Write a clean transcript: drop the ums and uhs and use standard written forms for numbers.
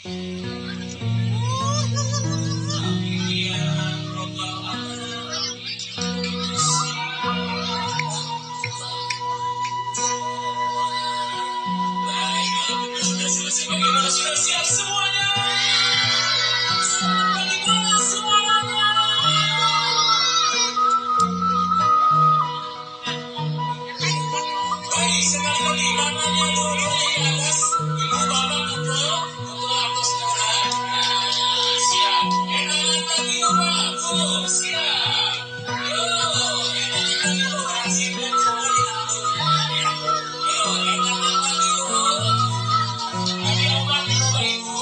Bagaimana sudah siap semuanya? Bagaimana semuanya? Baik sekali lagi tangannya dulu di atas. Ibu bapak untuk atas tangan. Siap. Enakan lagi bapak. Siap. Yo, enakan lagi bapak. Simpan semua di tangan dulu. Yo, enakan lagi bapak. Tadi obat bapak ibu.